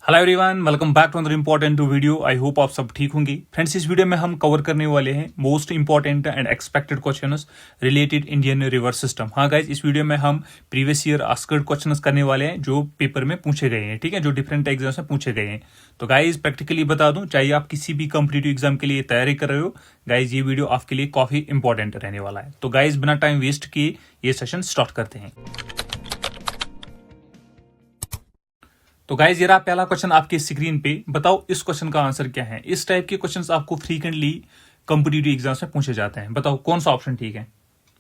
Hello everyone, welcome back to another important video. I hope आप सब ठीक होंगे। फ्रेंड्स, इस वीडियो में हम कवर करने वाले हैं most important and expected questions related Indian river system. हाँ गाइज, इस वीडियो में हम प्रीवियस ईयर आस्क्ड क्वेश्चंस करने वाले हैं जो पेपर में पूछे गए हैं, ठीक है, जो डिफरेंट एग्जाम्स में पूछे गए हैं। तो गाइज प्रैक्टिकली बता दूं, चाहे आप किसी भी कॉम्पिटिटिव एग्जाम के लिए तैयारी कर रहे हो, गाइज ये वीडियो आपके लिए काफी इंपॉर्टेंट रहने वाला है। तो गाइज बिना टाइम वेस्ट किए ये सेशन स्टार्ट करते हैं। तो गाइज ये रहा पहला क्वेश्चन आपके स्क्रीन पे। बताओ इस क्वेश्चन का आंसर क्या है। इस टाइप के क्वेश्चंस आपको फ्रीक्वेंटली कॉम्पिटिटिव एग्जाम्स में पूछे जाते हैं। बताओ कौन सा ऑप्शन ठीक है।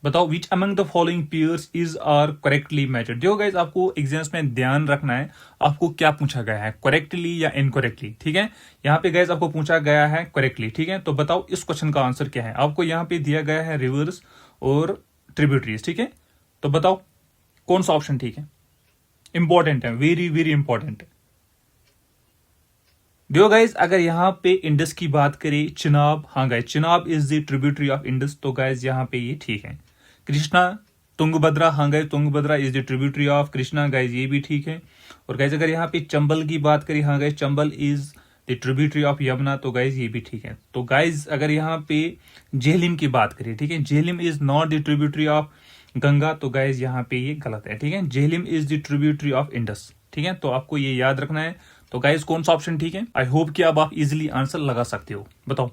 बताओ which among the following pairs is are correctly matched. देखो गाइज, आपको एग्जाम्स में ध्यान रखना है आपको क्या पूछा गया है, करेक्टली या इनकरेक्टली, ठीक है। यहाँ पे गाइज आपको पूछा गया है करेक्टली, ठीक है। तो बताओ इस क्वेश्चन का आंसर क्या है। आपको यहाँ पे दिया गया है रिवर्स और ट्रिब्यूटरीज, ठीक है। तो बताओ कौन सा ऑप्शन ठीक है। इंपॉर्टेंट है, वेरी वेरी इंपॉर्टेंट है। देखो गाइज, अगर यहाँ पे इंडस की बात करें, चिनाब, हाँ guys Chenab is the tributary of Indus, तो गाइज यहाँ पे ये ठीक है। कृष्णा, तुंगभद्रा, हाँ guys Tungabhadra is the tributary of Krishna, guys ये भी ठीक है। और गाइज अगर यहाँ पे चंबल की बात करें, हाँ guys Chambal is the tributary of Yamuna, तो गाइज ये भी ठीक है। तो गाइज अगर यहाँ पे झेलिम की बात करें, ठीक है, Jhelum is not the tributary of Ganga, तो गाइज यहाँ पे ये गलत है, ठीक है। Jhelum is the tributary of Indus, ठीक है। तो आपको ये याद रखना है। तो गाइज कौन सा ऑप्शन ठीक है। आई होप कि अब आप इजिली आंसर लगा सकते हो। बताओ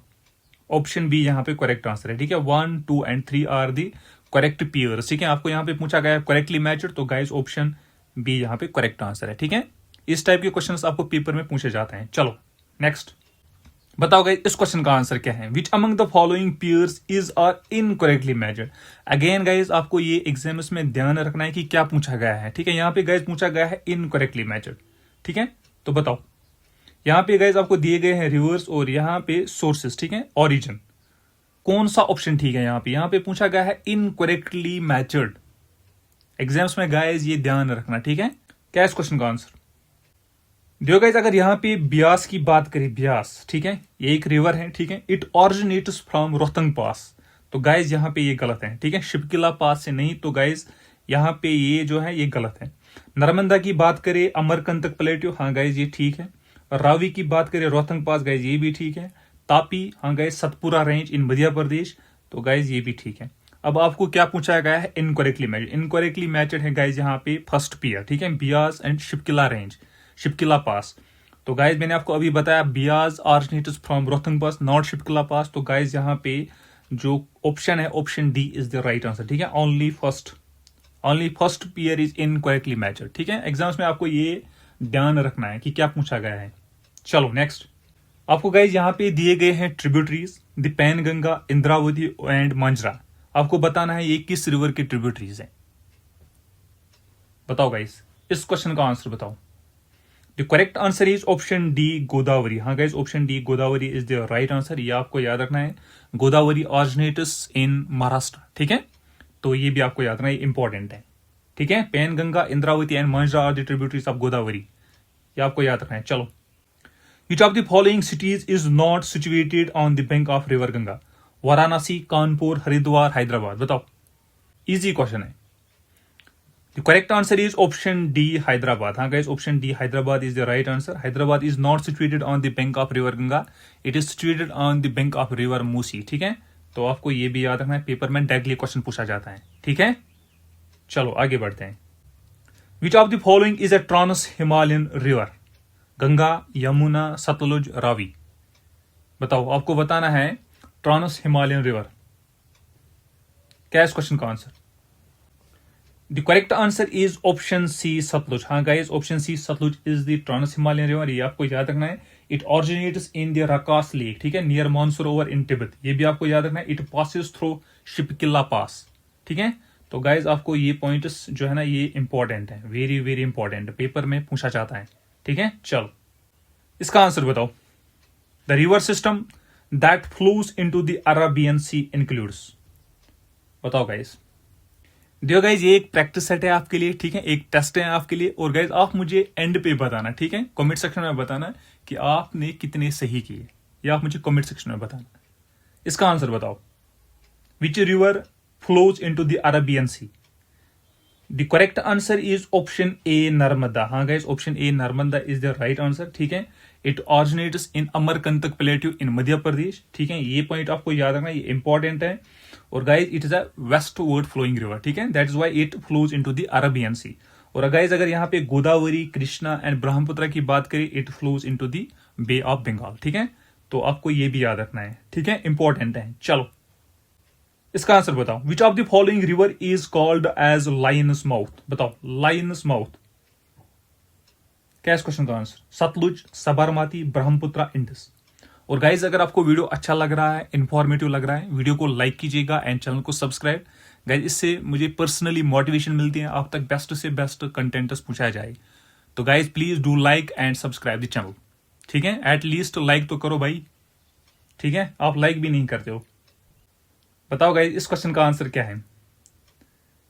ऑप्शन बी यहाँ पे करेक्ट आंसर है, ठीक है। 1, 2 and 3 are the correct pairs, ठीक है। आपको यहाँ पे पूछा गया है करेक्टली मैच्ड, तो गाइज ऑप्शन बी यहाँ पे करेक्ट आंसर है, ठीक है। इस टाइप के क्वेश्चंस आपको पेपर में पूछे जाते हैं। चलो नेक्स्ट बताओ गाइज इस क्वेश्चन का आंसर क्या है। Which among the following pairs is are incorrectly matched. Again guys आपको ये एग्जाम्स में ध्यान रखना है कि क्या पूछा गया है, ठीक है। यहाँ पे गाइज पूछा गया है इनकरेक्टली मैच्ड, ठीक है। तो बताओ यहाँ पे गाइज आपको दिए गए हैं रिवर्स और यहाँ पे सोर्सेस, ठीक है, ओरिजिन। कौन सा ऑप्शन ठीक है। यहाँ पे पूछा गया है इनकरेक्टली मैच्ड। एग्जाम्स में गाइज ये ध्यान रखना, ठीक है। क्या इस क्वेश्चन का आंसर। देखो गाइज अगर यहाँ पे ब्यास की बात करें, ब्यास, ठीक है, ये एक रिवर है, ठीक है। इट ऑरिजिनेट्स फ्रॉम रोहतंग पास, तो गाइज यहाँ पे ये गलत है, ठीक है। शिपकिला पास से नहीं, तो गाइज यहाँ पे ये जो है ये गलत है। नर्मदा की बात करें, अमरकंटक प्लेट्यू, हाँ गाइज ये ठीक है। रावी की बात करें, रोहतंग पास, गाइज ये भी ठीक है। तापी, हाँ guys Satpura range in Madhya प्रदेश, तो गाइज ये भी ठीक है। अब आपको क्या पूछा गया है, इनकरेक्टली मैच्ड। इनकरेक्टली मैच्ड है गाइज यहाँ पे फर्स्ट पेयर, ठीक है, Beas and Shipki La range, Shipki La pass. तो गाइज मैंने आपको अभी बताया Beas originates from Rohtang pass, not Shipki La pass. तो गाइज यहाँ पे जो ऑप्शन है option D is the right answer, ठीक है। Only first pair is incorrectly matched, ठीक है। एग्जाम्स में आपको ये ध्यान रखना है कि क्या पूछा गया है। चलो नेक्स्ट आपको गाइज यहाँ पे दिए गए हैं tributaries, the Pen Ganga, Indravati and Manjra. आपको बताना है ये किस रिवर की ट्रिब्यूटरीज है। बताओ गाइज इस क्वेश्चन का आंसर बताओ। The correct answer is option D Godavari. हाँ guys option D Godavari is the right answer. ये आपको याद रखना है। गोदावरी ऑरिजिनेट्स इन महाराष्ट्र, ठीक है। तो ये भी आपको याद रखना है, इंपॉर्टेंट है, ठीक है। Pen Ganga, Indravati and Manjra are the tributaries of Godavari, ये आपको याद रखना है। चलो which of the following cities is not situated on the bank of river Ganga. Varanasi, Kanpur, Haridwar, Hyderabad. बताओ इजी क्वेश्चन है। The correct answer is option D, Hyderabad. हाँ guys, option D, Hyderabad is the right answer. Hyderabad is not situated on the bank of river Ganga. It is situated on the bank of river Musi. ठीक है, तो आपको ये भी याद रखना है, पेपर में डायरेक्टली क्वेश्चन पूछा जाता है, ठीक है। चलो आगे बढ़ते हैं। Which of the following is a trans-Himalayan river? Ganga, Yamuna, Sutlej, Ravi. बताओ आपको बताना है ट्रांस हिमालयन रिवर। क्या इस क्वेश्चन का answer. The correct answer is option C, Sutlej. हाँ guys option C Sutlej is the trans Himalayan river. ये आपको याद रखना है। It originates in the Rakas lake, ठीक है, नियर मानसरोवर इन तिब्बत। ये भी आपको याद रखना है। इट पासेस थ्रू शिपकिला पास, ठीक है। तो गाइज आपको ये पॉइंट्स जो है ना ये इंपॉर्टेंट है, वेरी वेरी इंपॉर्टेंट, पेपर में पूछा जाता है, ठीक है। चलो इसका आंसर बताओ। The river system that flows into the Arabian sea includes. बताओ गाइज। देखो गाइज ये एक प्रैक्टिस सेट है आपके लिए, ठीक है, एक टेस्ट है आपके लिए। और गाइज आप मुझे एंड पे बताना, ठीक है, कमेंट सेक्शन में बताना कि आपने कितने सही किए, या आप मुझे कमेंट सेक्शन में बताना। इसका आंसर बताओ। Which river flows into the Arabian sea. The correct answer is option A Narmada. हाँ guys, option A Narmada is the right answer. ठीक है, it originates in Amarkantak plateau in Madhya Pradesh. ठीक है, ये पॉइंट आपको याद रखना, ये इंपॉर्टेंट है। और guys it is a westward flowing river. ठीक है, that is why it flows into the Arabian sea. और गाइस अगर यहाँ पे गोदावरी, कृष्णा एंड ब्रह्मपुत्र की बात करें, it flows into the Bay of Bengal. ठीक है, तो आपको ये भी याद रखना है। ठीक है, इंपॉर्टेंट है। चलो इसका आंसर बताओ। Which of the following river is called as lions mouth. बताओ, लायंस माउथ क्या है इस क्वेश्चन का आंसर? सतलुज, साबरमती, ब्रह्मपुत्र, इंडस। और गाइज अगर आपको वीडियो अच्छा लग रहा है, इंफॉर्मेटिव लग रहा है, वीडियो को लाइक कीजिएगा एंड चैनल को सब्सक्राइब। गाइज इससे मुझे पर्सनली मोटिवेशन मिलती है, आप तक बेस्ट से बेस्ट कंटेंट्स पूछा जाए। तो guys please do like and subscribe the channel. ठीक है, एटलीस्ट लाइक तो करो भाई। ठीक है, आप लाइक भी नहीं करते हो। बताओ गाइज इस क्वेश्चन का आंसर क्या है?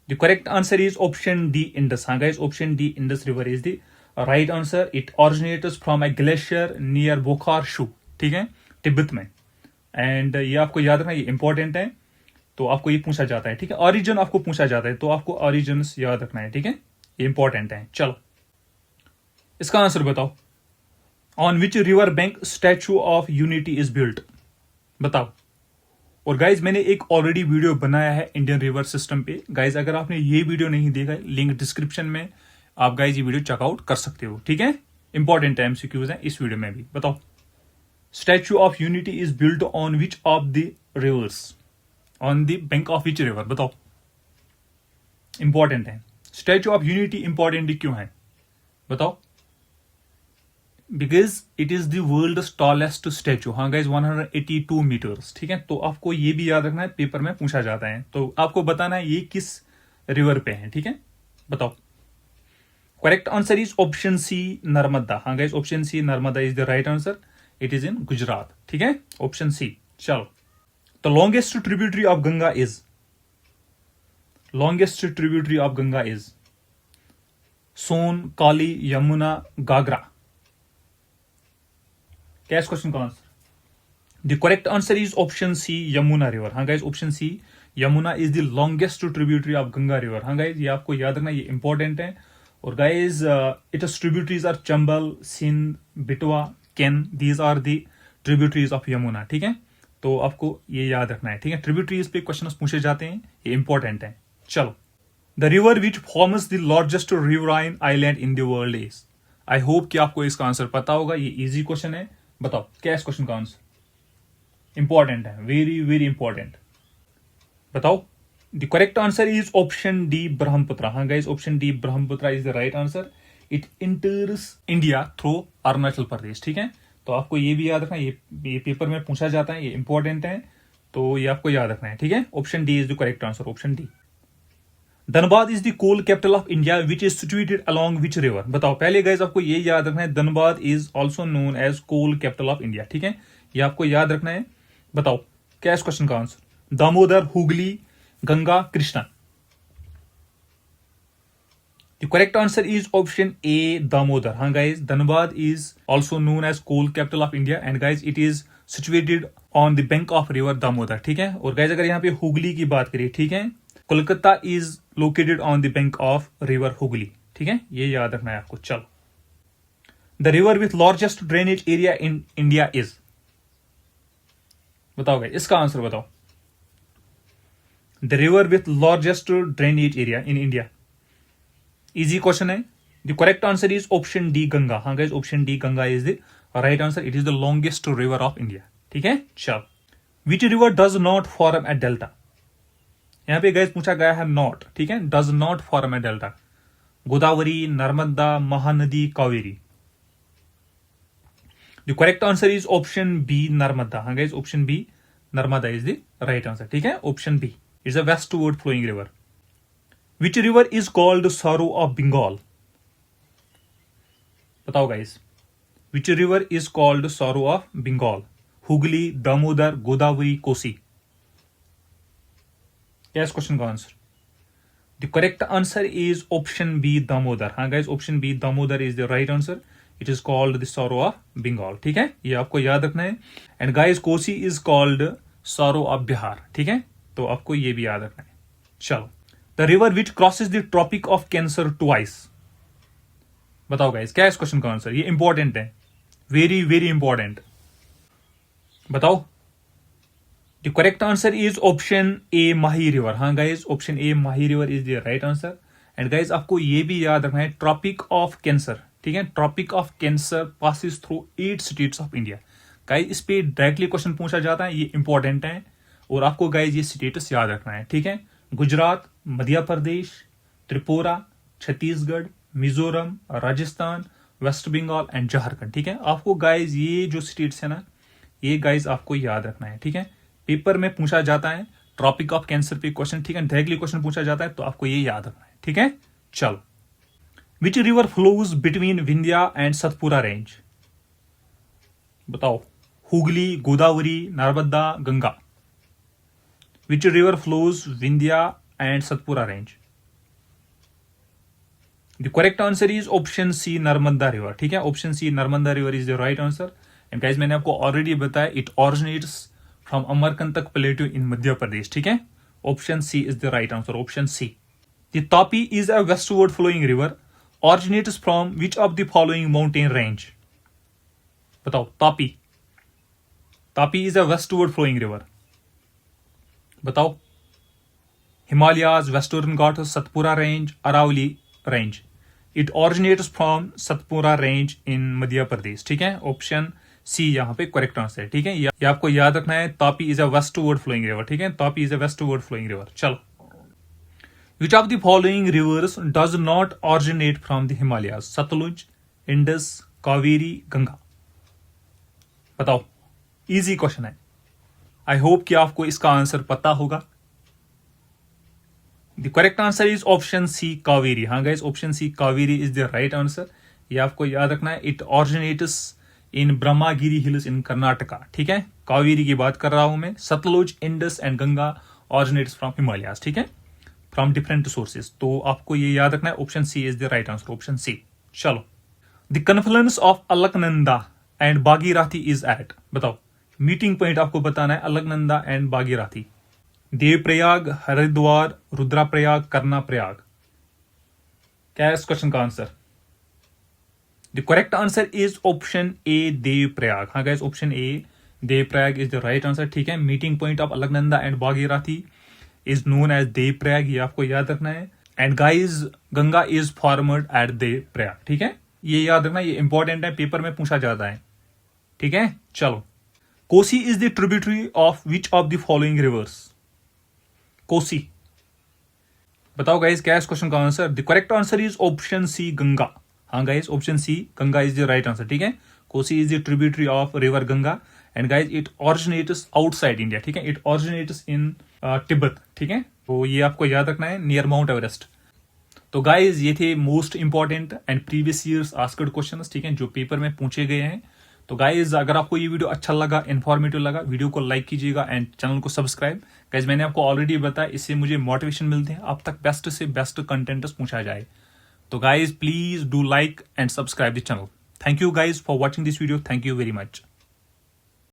The correct answer is option D Indus. हाँ guys, option D Indus river is the right answer. It originates from a glacier near Bokhar Chu. ठीक है, तिब्बत में। एंड ये आपको याद रखना, ये इंपॉर्टेंट है, तो आपको ये पूछा जाता है। ठीक है, ऑरिजिन आपको पूछा जाता है, तो आपको ऑरिजिन याद रखना है। ठीक है, ये इंपॉर्टेंट है। चलो इसका आंसर बताओ। On which river bank statue of unity is built. बताओ। और गाइज मैंने एक ऑलरेडी वीडियो बनाया है इंडियन रिवर सिस्टम पे। गाइज अगर आपने ये वीडियो नहीं देखा है, लिंक डिस्क्रिप्शन में, आप गाइज ये वीडियो चेकआउट कर सकते हो। ठीक है, इंपॉर्टेंट एमसीक्यूज है इस वीडियो में भी। बताओ, statue of unity is built on which of the reverse, on the bank of which river. बताओ, इंपॉर्टेंट है। स्टैच्यू ऑफ यूनिटी इंपॉर्टेंट क्यों है? बताओ। Because it is the world tallest statue. हाँ गाइज 182 मीटर्स। ठीक है, तो आपको ये भी याद रखना है, पेपर में पूछा जाता है, तो आपको बताना है ये किस रिवर पे है। ठीक है, बताओ। Correct answer is option C Narmada. हाँ guys, option C Narmada is the right answer. It is in Gujarat. ठीक है, ऑप्शन सी। चलो, the longest tributary of Ganga is, longest tributary of Ganga is Son, Kali, Yamuna, Ghaghara. क्या इस क्वेश्चन का answer? The correct answer is option C Yamuna river. हाँ guys, option C Yamuna is the longest tributary of Ganga river. हाँ guys, ये आपको याद रखना, ये इंपॉर्टेंट है। और guys its tributaries are Chambal, Sindh, Betwa, Ken. These are the tributaries of Yamuna. ठीक है, तो आपको ये याद रखना है। ठीक है, ट्रिब्यूटरीज पे क्वेश्चन पूछे जाते हैं, ये इंपॉर्टेंट है। चलो, the river which forms the largest riverine island in the world is. I hope कि आपको इसका आंसर पता होगा, ये इजी क्वेश्चन है। बताओ, क्या इस क्वेश्चन का आंसर? इंपॉर्टेंट है, वेरी वेरी इंपॉर्टेंट। बताओ। The correct answer is option D Brahmaputra. हाँ guys, option D Brahmaputra is the right answer. It enters India through Arunachal Pradesh. ठीक है, तो आपको ये भी याद रखना, ये पेपर में पूछा जाता है, ये इंपॉर्टेंट है, तो ये आपको याद रखना है। ठीक है, option D is the correct answer, option D. Dhanbad is the coal capital of India which is situated along which river. बताओ। पहले गाइज आपको ये याद रखना है, Dhanbad is also known as coal capital of India. ठीक है, ये आपको याद रखना है। बताओ, क्या इस क्वेश्चन का answer? Damodar, Hooghly, Ganga, Krishna. The correct answer is option A Damodar. हाँ guys, Dhanbad is also known as coal capital of India and guys it is situated on the bank of river Damodar. ठीक है, और गाइज अगर यहाँ पे हुगली की बात करें, ठीक है, Kolkata is located on the bank of river Hooghly. ठीक है, ये याद रखना है आपको। चलो, the river with largest drainage area in India is. बताओ गाइस, इसका आंसर बताओ। The river with largest drainage area in India, easy question है। The correct answer is option D Ganga. हाँ guys, option D Ganga is the right answer. It is the longest river of India. ठीक है, चलो। Which river does not form a delta. यहां पे guys पूछा गया है नॉट। ठीक है, does not form a delta. Godavari, Narmada, Mahanadi, Kaveri. The correct answer is option B Narmada. हाँ guys, option B Narmada is the right answer. ठीक है, option B is a westward flowing river. Which river is called sorrow of Bengal. बताओ guys, which river is called sorrow of Bengal. Hooghly, Damodar, Godavari, Kosi. क्या इस question का answer? The correct answer is option B Damodar. हाँ guys, option B Damodar is the right answer. It is called the sorrow of Bengal. ठीक है, ये आपको याद रखना है। And guys, Kosi is called sorrow of Bihar. ठीक है, तो आपको ये भी याद रखना है। चलो, the river which crosses the tropic of cancer twice. बताओ गाइस क्या है इस क्वेश्चन का आंसर, ये इंपॉर्टेंट है, वेरी वेरी इंपॉर्टेंट। बताओ। The correct answer is option A Mahi river. हाँ guys, option A Mahi river is the right answer. And guys आपको ये भी याद रखना है, ट्रॉपिक ऑफ कैंसर, ठीक है, Tropic of Cancer passes through 8 states of India. Guys इस पे डायरेक्टली क्वेश्चन पूछा जाता है, ये इंपॉर्टेंट है और आपको गाइस ये स्टेटस याद रखना है, ठीक है। गुजरात, मध्य प्रदेश, त्रिपुरा, छत्तीसगढ़, मिजोरम, राजस्थान, वेस्ट बंगाल एंड झारखंड, ठीक है। आपको गाइस ये जो स्टेट्स है ना, ये गाइस आपको याद रखना है, ठीक है। पेपर में पूछा जाता है ट्रॉपिक ऑफ कैंसर पे क्वेश्चन, ठीक है, डायरेक्टली क्वेश्चन पूछा जाता है तो आपको ये याद रखना है, ठीक है। चलो, which river flows between Vindhya and Satpura range. बताओ, Hooghly, Godavari, Narmada, Ganga. Which river flows Vindhya and Satpura range. The correct answer is option C Narmada river, ठीक है, option C Narmada river is the right answer. And guys मैंने आपको ऑलरेडी बताया it originates from Amarkantak plateau in Madhya Pradesh, ठीक है। Option C is the right answer, option C. The Tapi is a westward flowing river originates from which of the following mountain range। बताओ, Tapi. Tapi is a westward flowing river। बताओ, Himalayas, Western Ghats, Satpura range, Aravalli range. It originates from Satpura range in Madhya Pradesh, ठीक है। Option सी यहाँ पे correct answer है, ठीक है। ये आपको याद रखना है, Tapi is a westward flowing river, ठीक है, Tapi is a westward flowing river. चलो, which of the following rivers does not originate from the Himalayas? Sutlej, Indus, Kaveri, Ganga. बताओ, इजी क्वेश्चन है, आई होप कि आपको इसका आंसर पता होगा। The correct answer is option C Kaveri. हाँ guys, option C Kaveri is the right answer. ये आपको याद रखना है, it originates in Brahmagiri hills in Karnataka, ठीक है। कावेरी की बात कर रहा हूं मैं। Sutlej, Indus and Ganga originates from Himalayas, ठीक है, फ्रॉम डिफरेंट सोर्सेज। तो आपको ये याद रखना है, option C is the right answer, option C. चलो, the confluence of Alaknanda and Bhagirathi is at. बताओ, मीटिंग पॉइंट आपको बताना है अलकनंदा एंड बागीराथी। देवप्रयाग, हरिद्वार, रुद्रप्रयाग, कर्णप्रयाग। क्या है इस क्वेश्चन का answer? The correct answer is option A Devprayag. हाँ guys, option A Devprayag is the right answer, ठीक है। Meeting point of Alaknanda and Bhagirathi is known as Devprayag, ये आपको याद रखना है। And guys, Ganga is formed at Devprayag, ठीक है, ये याद रखना, ये इंपॉर्टेंट है, पेपर में पूछा जाता है, ठीक है। चलो, Kosi is the tributary of which of the following rivers. Kosi. बताओ गाइस क्या है इस क्वेश्चन का answer? The correct answer is option C Ganga. हाँ guys, option C Ganga is the right answer, ठीक है। Kosi is the tributary of river Ganga and guys it originates outside India, ठीक है, इट ऑरिजिनेट्स इन तिब्बत, ठीक है। तो ये आपको याद रखना है, नियर माउंट एवरेस्ट। तो गाइज ये थे most important and previous years asked questions, ठीक है, जो पेपर में पूछे गए हैं। तो गाइज अगर आपको ये वीडियो अच्छा लगा, इन्फॉर्मेटिव लगा, वीडियो को लाइक कीजिएगा एंड चैनल को सब्सक्राइब। गाइज मैंने आपको ऑलरेडी बताया, इससे मुझे मोटिवेशन मिलते हैं, आप तक बेस्ट से बेस्ट कंटेंट पहुंचा जाए। तो guys please do like and subscribe the channel. Thank you guys for watching this video, thank you very much.